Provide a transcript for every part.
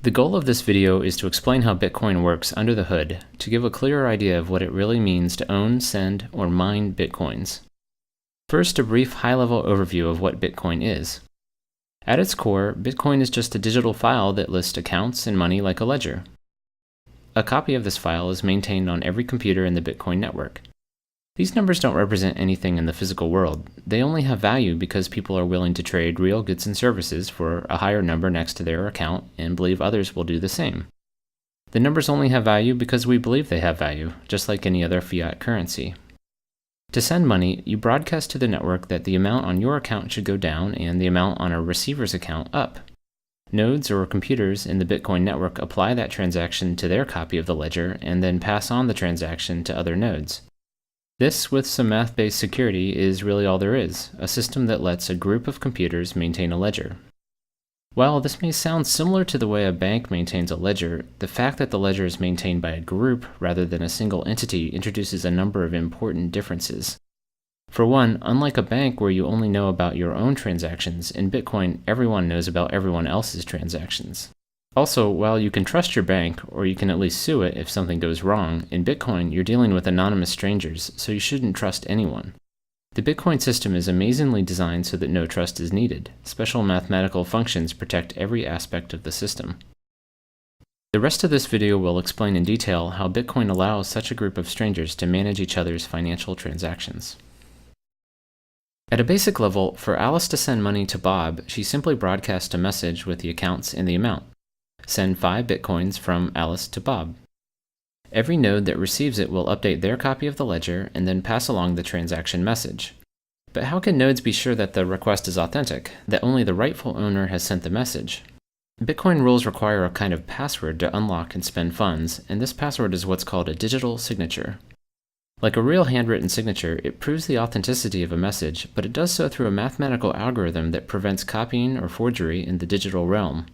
The goal of this video is to explain how Bitcoin works under the hood, to give a clearer idea of what it really means to own, send, or mine Bitcoins. First, a brief high-level overview of what Bitcoin is. At its core, Bitcoin is just a digital file that lists accounts and money like a ledger. A copy of this file is maintained on every computer in the Bitcoin network. These numbers don't represent anything in the physical world. They only have value because people are willing to trade real goods and services for a higher number next to their account and believe others will do the same. The numbers only have value because we believe they have value, just like any other fiat currency. To send money, you broadcast to the network that the amount on your account should go down and the amount on a receiver's account up. Nodes or computers in the Bitcoin network apply that transaction to their copy of the ledger and then pass on the transaction to other nodes. This, with some math-based security, is really all there is, a system that lets a group of computers maintain a ledger. While this may sound similar to the way a bank maintains a ledger, the fact that the ledger is maintained by a group rather than a single entity introduces a number of important differences. For one, unlike a bank where you only know about your own transactions, in Bitcoin everyone knows about everyone else's transactions. Also, while you can trust your bank, or you can at least sue it if something goes wrong, in Bitcoin you're dealing with anonymous strangers, so you shouldn't trust anyone. The Bitcoin system is amazingly designed so that no trust is needed. Special mathematical functions protect every aspect of the system. The rest of this video will explain in detail how Bitcoin allows such a group of strangers to manage each other's financial transactions. At a basic level, for Alice to send money to Bob, she simply broadcasts a message with the accounts and the amount. Send 5 Bitcoins from Alice to Bob. Every node that receives it will update their copy of the ledger and then pass along the transaction message. But how can nodes be sure that the request is authentic, that only the rightful owner has sent the message? Bitcoin rules require a kind of password to unlock and spend funds, and this password is what's called a digital signature. Like a real handwritten signature, it proves the authenticity of a message, but it does so through a mathematical algorithm that prevents copying or forgery in the digital realm.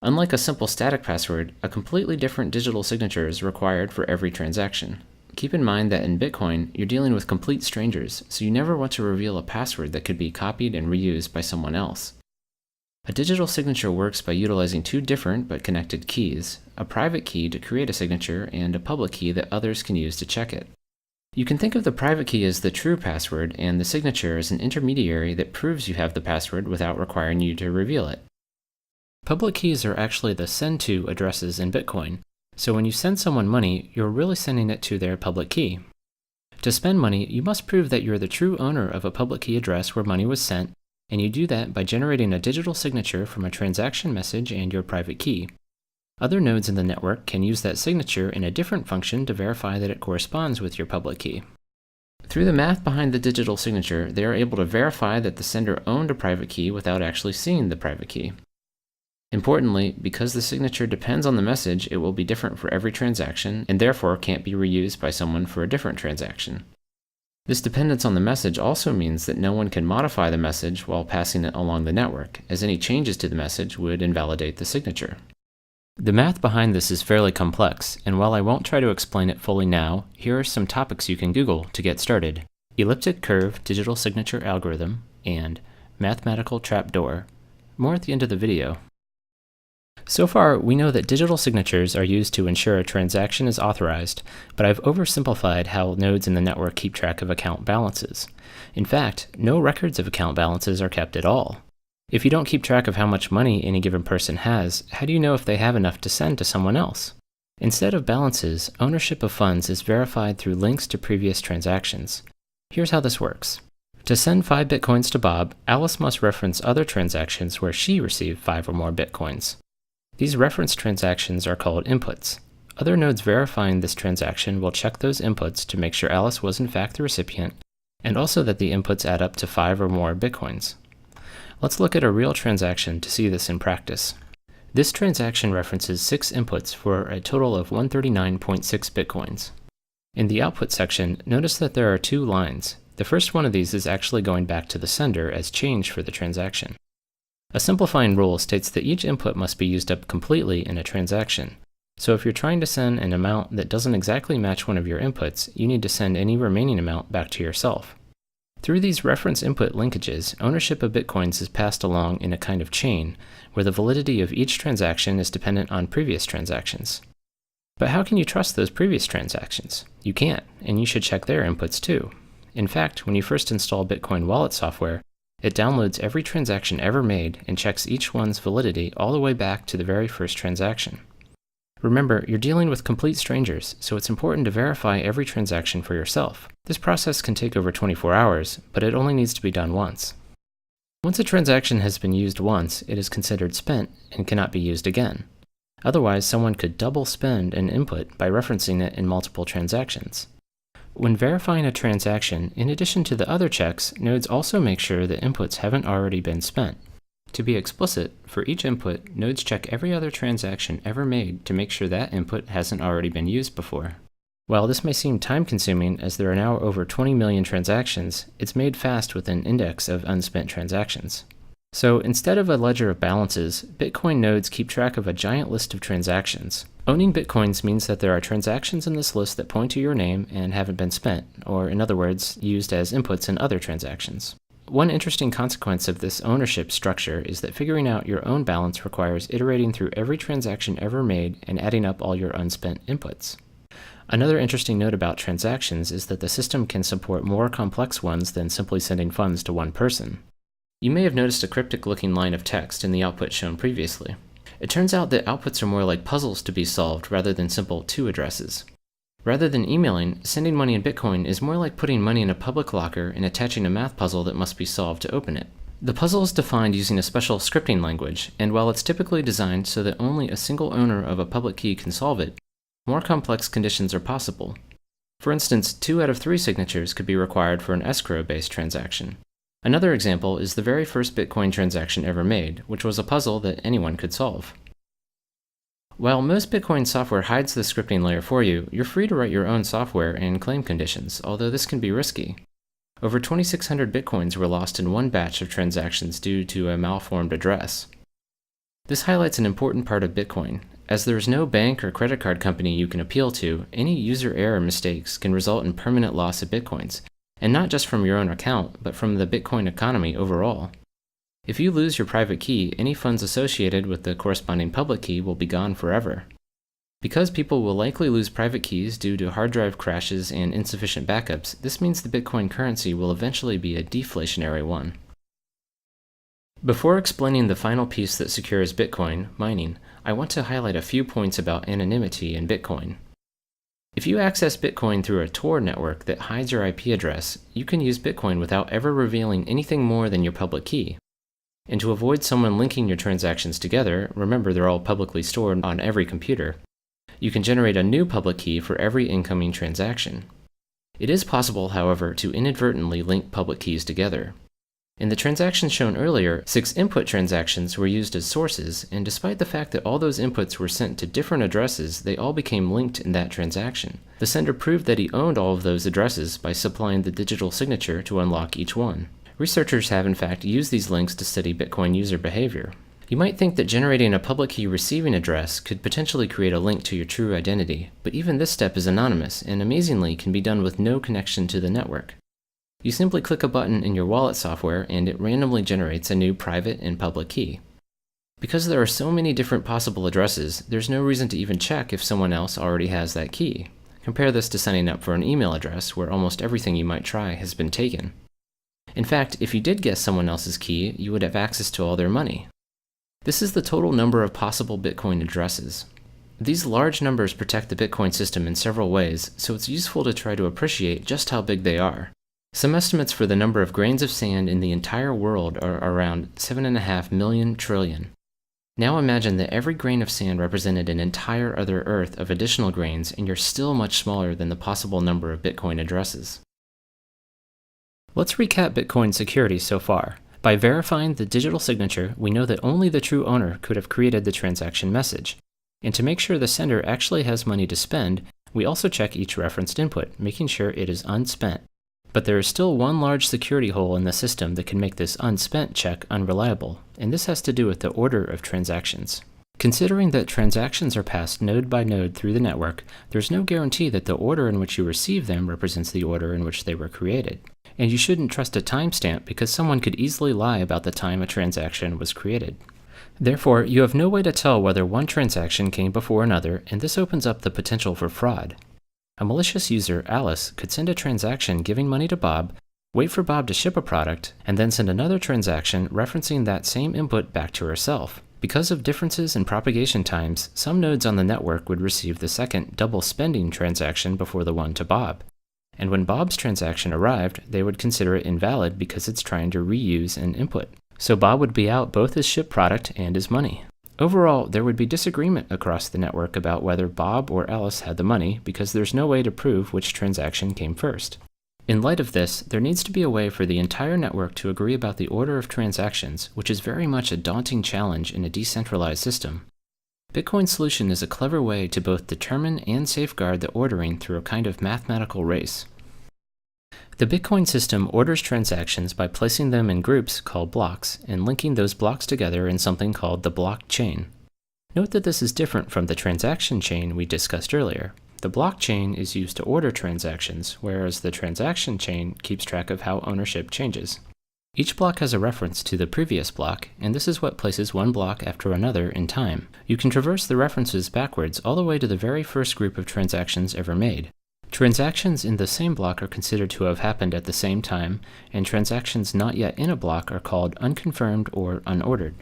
Unlike a simple static password, a completely different digital signature is required for every transaction. Keep in mind that in Bitcoin, you're dealing with complete strangers, so you never want to reveal a password that could be copied and reused by someone else. A digital signature works by utilizing 2 different but connected keys, a private key to create a signature and a public key that others can use to check it. You can think of the private key as the true password and the signature as an intermediary that proves you have the password without requiring you to reveal it. Public keys are actually the send to addresses in Bitcoin, so when you send someone money, you're really sending it to their public key. To spend money, you must prove that you're the true owner of a public key address where money was sent, and you do that by generating a digital signature from a transaction message and your private key. Other nodes in the network can use that signature in a different function to verify that it corresponds with your public key. Through the math behind the digital signature, they are able to verify that the sender owned a private key without actually seeing the private key. Importantly, because the signature depends on the message, it will be different for every transaction and therefore can't be reused by someone for a different transaction. This dependence on the message also means that no one can modify the message while passing it along the network, as any changes to the message would invalidate the signature. The math behind this is fairly complex, and while I won't try to explain it fully now, here are some topics you can Google to get started: elliptic curve digital signature algorithm and mathematical trapdoor. More at the end of the video. So far, we know that digital signatures are used to ensure a transaction is authorized, but I've oversimplified how nodes in the network keep track of account balances. In fact, no records of account balances are kept at all. If you don't keep track of how much money any given person has, how do you know if they have enough to send to someone else? Instead of balances, ownership of funds is verified through links to previous transactions. Here's how this works. To send 5 Bitcoins to Bob, Alice must reference other transactions where she received 5 or more Bitcoins. These reference transactions are called inputs. Other nodes verifying this transaction will check those inputs to make sure Alice was in fact the recipient, and also that the inputs add up to 5 or more Bitcoins. Let's look at a real transaction to see this in practice. This transaction references 6 inputs for a total of 139.6 Bitcoins. In the output section, notice that there are 2 lines. The first one of these is actually going back to the sender as change for the transaction. A simplifying rule states that each input must be used up completely in a transaction. So if you're trying to send an amount that doesn't exactly match one of your inputs, you need to send any remaining amount back to yourself. Through these reference input linkages, ownership of Bitcoins is passed along in a kind of chain, where the validity of each transaction is dependent on previous transactions. But how can you trust those previous transactions? You can't, and you should check their inputs too. In fact, when you first install Bitcoin wallet software, it downloads every transaction ever made and checks each one's validity all the way back to the very first transaction. Remember, you're dealing with complete strangers, so it's important to verify every transaction for yourself. This process can take over 24 hours, but it only needs to be done once. Once a transaction has been used once, it is considered spent and cannot be used again. Otherwise, someone could double spend an input by referencing it in multiple transactions. When verifying a transaction, in addition to the other checks, nodes also make sure that inputs haven't already been spent. To be explicit, for each input, nodes check every other transaction ever made to make sure that input hasn't already been used before. While this may seem time-consuming, as there are now over 20 million transactions, it's made fast with an index of unspent transactions. So instead of a ledger of balances, Bitcoin nodes keep track of a giant list of transactions. Owning Bitcoins means that there are transactions in this list that point to your name and haven't been spent, or in other words, used as inputs in other transactions. One interesting consequence of this ownership structure is that figuring out your own balance requires iterating through every transaction ever made and adding up all your unspent inputs. Another interesting note about transactions is that the system can support more complex ones than simply sending funds to one person. You may have noticed a cryptic-looking line of text in the output shown previously. It turns out that outputs are more like puzzles to be solved rather than simple to addresses. Rather than emailing, sending money in Bitcoin is more like putting money in a public locker and attaching a math puzzle that must be solved to open it. The puzzle is defined using a special scripting language, and while it's typically designed so that only a single owner of a public key can solve it, more complex conditions are possible. For instance, 2 out of 3 signatures could be required for an escrow-based transaction. Another example is the very first Bitcoin transaction ever made, which was a puzzle that anyone could solve. While most Bitcoin software hides the scripting layer for you, you're free to write your own software and claim conditions, although this can be risky. Over 2,600 Bitcoins were lost in one batch of transactions due to a malformed address. This highlights an important part of Bitcoin. As there is no bank or credit card company you can appeal to, any user error mistakes can result in permanent loss of Bitcoins, and not just from your own account, but from the Bitcoin economy overall. If you lose your private key, any funds associated with the corresponding public key will be gone forever. Because people will likely lose private keys due to hard drive crashes and insufficient backups, this means the Bitcoin currency will eventually be a deflationary one. Before explaining the final piece that secures Bitcoin, mining, I want to highlight a few points about anonymity in Bitcoin. If you access Bitcoin through a Tor network that hides your IP address, you can use Bitcoin without ever revealing anything more than your public key. And to avoid someone linking your transactions together, remember they're all publicly stored on every computer, you can generate a new public key for every incoming transaction. It is possible, however, to inadvertently link public keys together. In the transactions shown earlier, 6 input transactions were used as sources, and despite the fact that all those inputs were sent to different addresses, they all became linked in that transaction. The sender proved that he owned all of those addresses by supplying the digital signature to unlock each one. Researchers have in fact used these links to study Bitcoin user behavior. You might think that generating a public key receiving address could potentially create a link to your true identity, but even this step is anonymous and amazingly can be done with no connection to the network. You simply click a button in your wallet software and it randomly generates a new private and public key. Because there are so many different possible addresses, there's no reason to even check if someone else already has that key. Compare this to signing up for an email address where almost everything you might try has been taken. In fact, if you did guess someone else's key, you would have access to all their money. This is the total number of possible Bitcoin addresses. These large numbers protect the Bitcoin system in several ways, so it's useful to try to appreciate just how big they are. Some estimates for the number of grains of sand in the entire world are around 7.5 million trillion. Now imagine that every grain of sand represented an entire other Earth of additional grains, and you're still much smaller than the possible number of Bitcoin addresses. Let's recap Bitcoin's security so far. By verifying the digital signature, we know that only the true owner could have created the transaction message. And to make sure the sender actually has money to spend, we also check each referenced input, making sure it is unspent. But there is still one large security hole in the system that can make this unspent check unreliable, and this has to do with the order of transactions. Considering that transactions are passed node by node through the network, there's no guarantee that the order in which you receive them represents the order in which they were created. And you shouldn't trust a timestamp because someone could easily lie about the time a transaction was created. Therefore, you have no way to tell whether one transaction came before another, and this opens up the potential for fraud. A malicious user, Alice, could send a transaction giving money to Bob, wait for Bob to ship a product, and then send another transaction referencing that same input back to herself. Because of differences in propagation times, some nodes on the network would receive the second double spending transaction before the one to Bob. And when Bob's transaction arrived, they would consider it invalid because it's trying to reuse an input. So Bob would be out both his shipped product and his money. Overall, there would be disagreement across the network about whether Bob or Alice had the money because there's no way to prove which transaction came first. In light of this, there needs to be a way for the entire network to agree about the order of transactions, which is very much a daunting challenge in a decentralized system. Bitcoin's solution is a clever way to both determine and safeguard the ordering through a kind of mathematical race. The Bitcoin system orders transactions by placing them in groups called blocks and linking those blocks together in something called the blockchain. Note that this is different from the transaction chain we discussed earlier. The blockchain is used to order transactions, whereas the transaction chain keeps track of how ownership changes. Each block has a reference to the previous block, and this is what places one block after another in time. You can traverse the references backwards all the way to the very first group of transactions ever made. Transactions in the same block are considered to have happened at the same time, and transactions not yet in a block are called unconfirmed or unordered.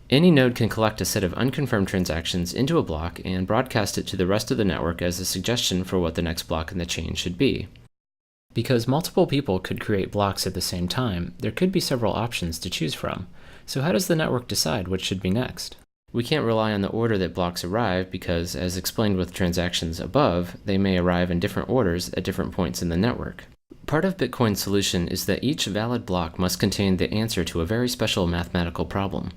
Any node can collect a set of unconfirmed transactions into a block and broadcast it to the rest of the network as a suggestion for what the next block in the chain should be. Because multiple people could create blocks at the same time, there could be several options to choose from. So how does the network decide what should be next? We can't rely on the order that blocks arrive because, as explained with transactions above, they may arrive in different orders at different points in the network. Part of Bitcoin's solution is that each valid block must contain the answer to a very special mathematical problem.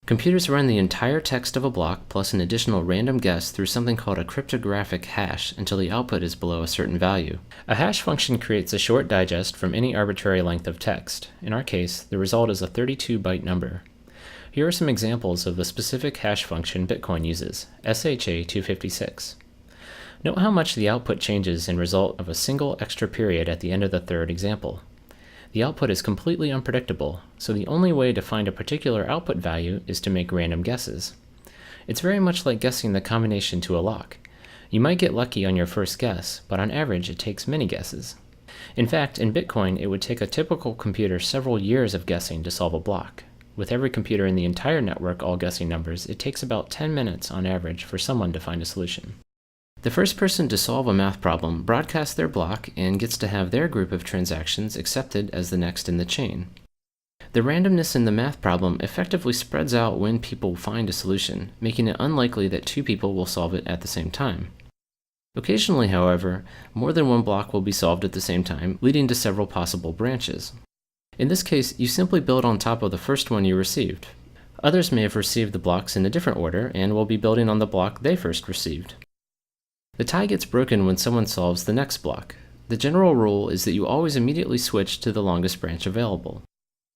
Computers run the entire text of a block plus an additional random guess through something called a cryptographic hash until the output is below a certain value. A hash function creates a short digest from any arbitrary length of text. In our case, the result is a 32-byte number. Here are some examples of the specific hash function Bitcoin uses, SHA-256. Note how much the output changes in result of a single extra period at the end of the third example. The output is completely unpredictable, so the only way to find a particular output value is to make random guesses. It's very much like guessing the combination to a lock. You might get lucky on your first guess, but on average it takes many guesses. In fact, in Bitcoin, it would take a typical computer several years of guessing to solve a block. With every computer in the entire network all guessing numbers, it takes about 10 minutes on average for someone to find a solution. The first person to solve a math problem broadcasts their block and gets to have their group of transactions accepted as the next in the chain. The randomness in the math problem effectively spreads out when people find a solution, making it unlikely that two people will solve it at the same time. Occasionally, however, more than one block will be solved at the same time, leading to several possible branches. In this case, you simply build on top of the first one you received. Others may have received the blocks in a different order and will be building on the block they first received. The tie gets broken when someone solves the next block. The general rule is that you always immediately switch to the longest branch available.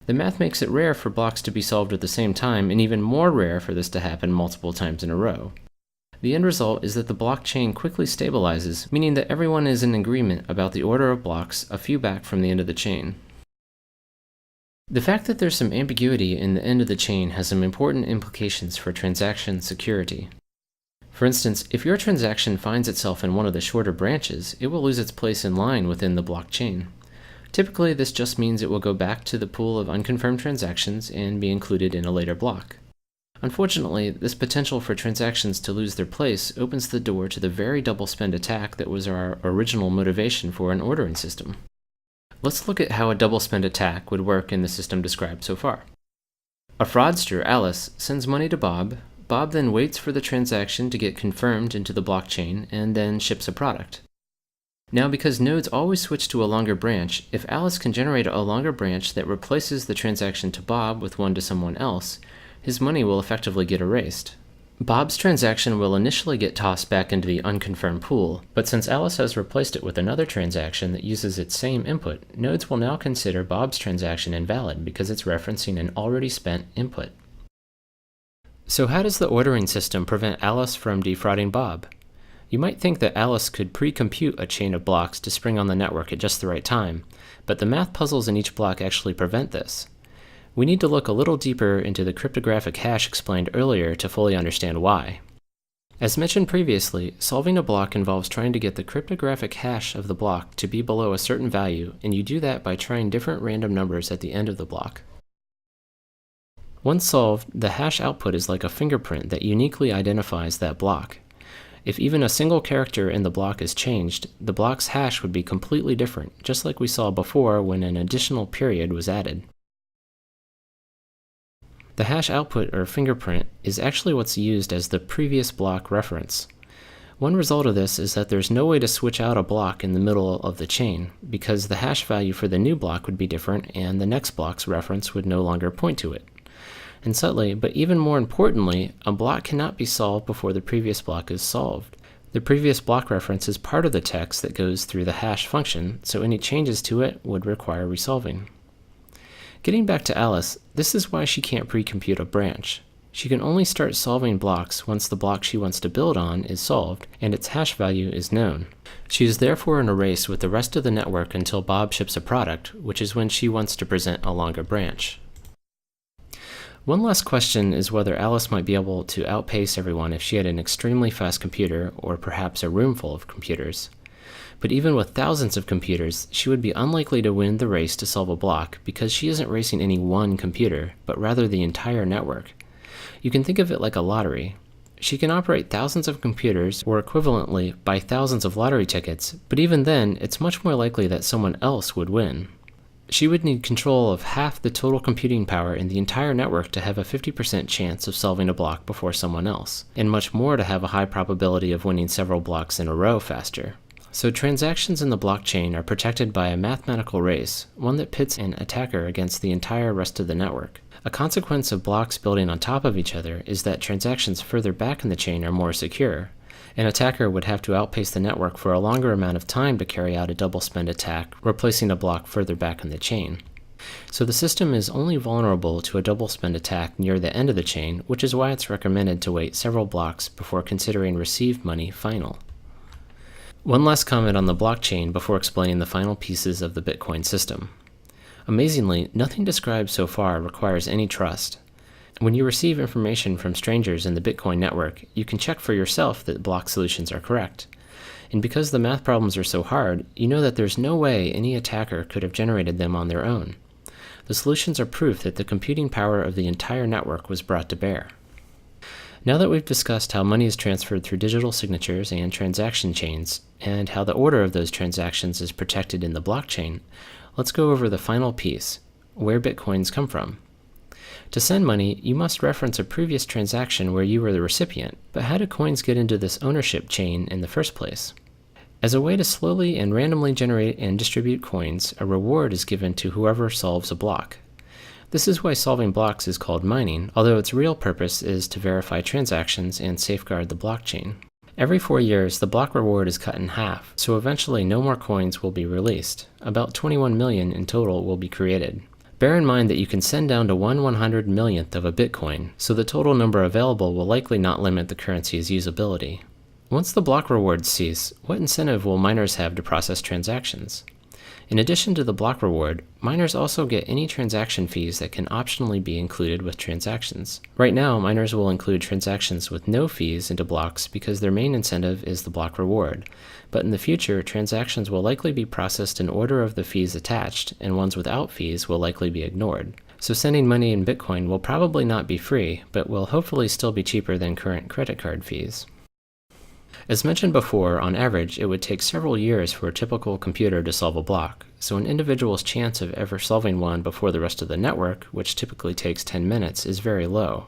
The math makes it rare for blocks to be solved at the same time, and even more rare for this to happen multiple times in a row. The end result is that the blockchain quickly stabilizes, meaning that everyone is in agreement about the order of blocks a few back from the end of the chain. The fact that there's some ambiguity in the end of the chain has some important implications for transaction security. For instance, if your transaction finds itself in one of the shorter branches, it will lose its place in line within the blockchain. Typically, this just means it will go back to the pool of unconfirmed transactions and be included in a later block. Unfortunately, this potential for transactions to lose their place opens the door to the very double spend attack that was our original motivation for an ordering system. Let's look at how a double spend attack would work in the system described so far. A fraudster, Alice, sends money to Bob. Bob then waits for the transaction to get confirmed into the blockchain and then ships a product. Now, because nodes always switch to a longer branch, if Alice can generate a longer branch that replaces the transaction to Bob with one to someone else, his money will effectively get erased. Bob's transaction will initially get tossed back into the unconfirmed pool, but since Alice has replaced it with another transaction that uses its same input, nodes will now consider Bob's transaction invalid because it's referencing an already spent input. So how does the ordering system prevent Alice from defrauding Bob? You might think that Alice could pre-compute a chain of blocks to spring on the network at just the right time, but the math puzzles in each block actually prevent this. We need to look a little deeper into the cryptographic hash explained earlier to fully understand why. As mentioned previously, solving a block involves trying to get the cryptographic hash of the block to be below a certain value, and you do that by trying different random numbers at the end of the block. Once solved, the hash output is like a fingerprint that uniquely identifies that block. If even a single character in the block is changed, the block's hash would be completely different, just like we saw before when an additional period was added. The hash output or fingerprint is actually what's used as the previous block reference. One result of this is that there's no way to switch out a block in the middle of the chain, because the hash value for the new block would be different and the next block's reference would no longer point to it. And subtly, but even more importantly, a block cannot be solved before the previous block is solved. The previous block reference is part of the text that goes through the hash function, so any changes to it would require resolving. Getting back to Alice, this is why she can't pre-compute a branch. She can only start solving blocks once the block she wants to build on is solved and its hash value is known. She is therefore in a race with the rest of the network until Bob ships a product, which is when she wants to present a longer branch. One last question is whether Alice might be able to outpace everyone if she had an extremely fast computer or perhaps a room full of computers. But even with thousands of computers, she would be unlikely to win the race to solve a block because she isn't racing any one computer, but rather the entire network. You can think of it like a lottery. She can operate thousands of computers, or equivalently, buy thousands of lottery tickets, but even then, it's much more likely that someone else would win. She would need control of half the total computing power in the entire network to have a 50% chance of solving a block before someone else, and much more to have a high probability of winning several blocks in a row faster. So transactions in the blockchain are protected by a mathematical race, one that pits an attacker against the entire rest of the network. A consequence of blocks building on top of each other is that transactions further back in the chain are more secure. An attacker would have to outpace the network for a longer amount of time to carry out a double spend attack, replacing a block further back in the chain. So the system is only vulnerable to a double spend attack near the end of the chain, which is why it's recommended to wait several blocks before considering received money final. One last comment on the blockchain before explaining the final pieces of the Bitcoin system. Amazingly, nothing described so far requires any trust. When you receive information from strangers in the Bitcoin network, you can check for yourself that block solutions are correct. And because the math problems are so hard, you know that there's no way any attacker could have generated them on their own. The solutions are proof that the computing power of the entire network was brought to bear. Now that we've discussed how money is transferred through digital signatures and transaction chains, and how the order of those transactions is protected in the blockchain, let's go over the final piece, where Bitcoins come from. To send money, you must reference a previous transaction where you were the recipient, but how do coins get into this ownership chain in the first place? As a way to slowly and randomly generate and distribute coins, a reward is given to whoever solves a block. This is why solving blocks is called mining, although its real purpose is to verify transactions and safeguard the blockchain. Every 4 years, the block reward is cut in half, so eventually no more coins will be released. About 21 million in total will be created. Bear in mind that you can send down to 1/100 millionth of a Bitcoin, so the total number available will likely not limit the currency's usability. Once the block rewards cease, what incentive will miners have to process transactions? In addition to the block reward, miners also get any transaction fees that can optionally be included with transactions. Right now, miners will include transactions with no fees into blocks because their main incentive is the block reward. But in the future, transactions will likely be processed in order of the fees attached, and ones without fees will likely be ignored. So sending money in Bitcoin will probably not be free, but will hopefully still be cheaper than current credit card fees. As mentioned before, on average, it would take several years for a typical computer to solve a block, so an individual's chance of ever solving one before the rest of the network, which typically takes 10 minutes, is very low.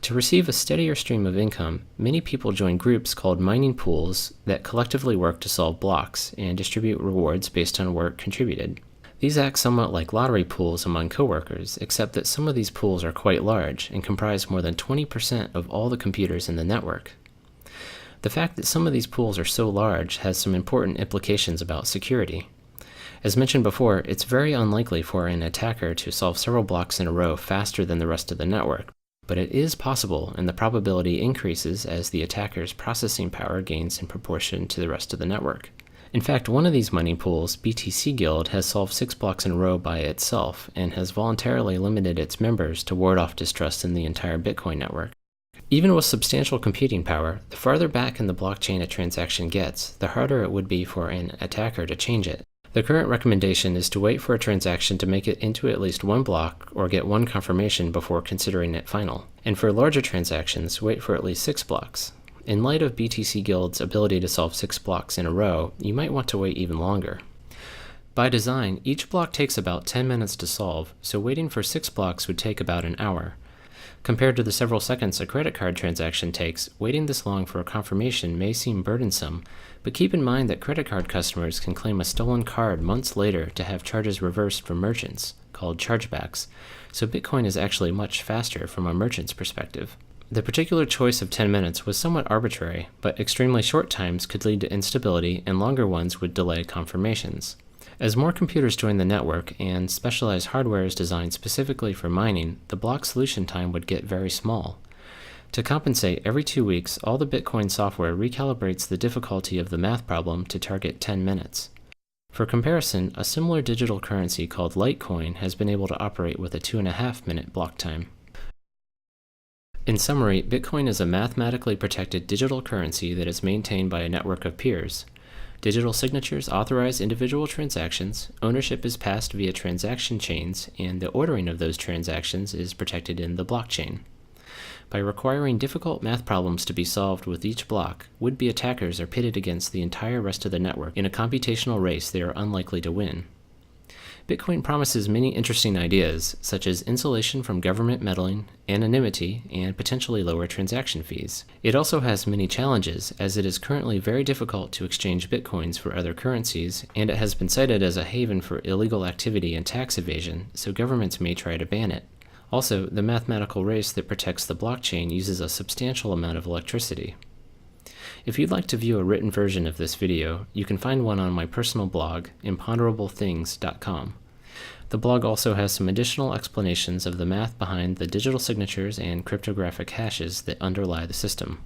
To receive a steadier stream of income, many people join groups called mining pools that collectively work to solve blocks and distribute rewards based on work contributed. These act somewhat like lottery pools among coworkers, except that some of these pools are quite large and comprise more than 20% of all the computers in the network. The fact that some of these pools are so large has some important implications about security. As mentioned before, it's very unlikely for an attacker to solve several blocks in a row faster than the rest of the network, But it is possible, and the probability increases as the attacker's processing power gains in proportion to the rest of the network. In fact, one of these mining pools, BTC Guild, has solved 6 blocks in a row by itself and has voluntarily limited its members to ward off distrust in the entire Bitcoin network. Even with substantial computing power, the farther back in the blockchain a transaction gets, the harder it would be for an attacker to change it. The current recommendation is to wait for a transaction to make it into at least one block or get one confirmation before considering it final. And for larger transactions, wait for at least 6 blocks. In light of BTC Guild's ability to solve 6 blocks in a row, you might want to wait even longer. By design, each block takes about 10 minutes to solve, so waiting for 6 blocks would take about an hour. Compared to the several seconds a credit card transaction takes, waiting this long for a confirmation may seem burdensome, but keep in mind that credit card customers can claim a stolen card months later to have charges reversed from merchants, called chargebacks, so Bitcoin is actually much faster from a merchant's perspective. The particular choice of 10 minutes was somewhat arbitrary, but extremely short times could lead to instability and longer ones would delay confirmations. As more computers join the network and specialized hardware is designed specifically for mining, the block solution time would get very small. To compensate, every 2 weeks, all the Bitcoin software recalibrates the difficulty of the math problem to target 10 minutes. For comparison, a similar digital currency called Litecoin has been able to operate with a 2.5-minute block time. In summary, Bitcoin is a mathematically protected digital currency that is maintained by a network of peers. Digital signatures authorize individual transactions, ownership is passed via transaction chains, and the ordering of those transactions is protected in the blockchain. By requiring difficult math problems to be solved with each block, would-be attackers are pitted against the entire rest of the network in a computational race they are unlikely to win. Bitcoin promises many interesting ideas, such as insulation from government meddling, anonymity, and potentially lower transaction fees. It also has many challenges, as it is currently very difficult to exchange Bitcoins for other currencies, and it has been cited as a haven for illegal activity and tax evasion, so governments may try to ban it. Also, the mathematical race that protects the blockchain uses a substantial amount of electricity. If you'd like to view a written version of this video, you can find one on my personal blog, imponderablethings.com. The blog also has some additional explanations of the math behind the digital signatures and cryptographic hashes that underlie the system.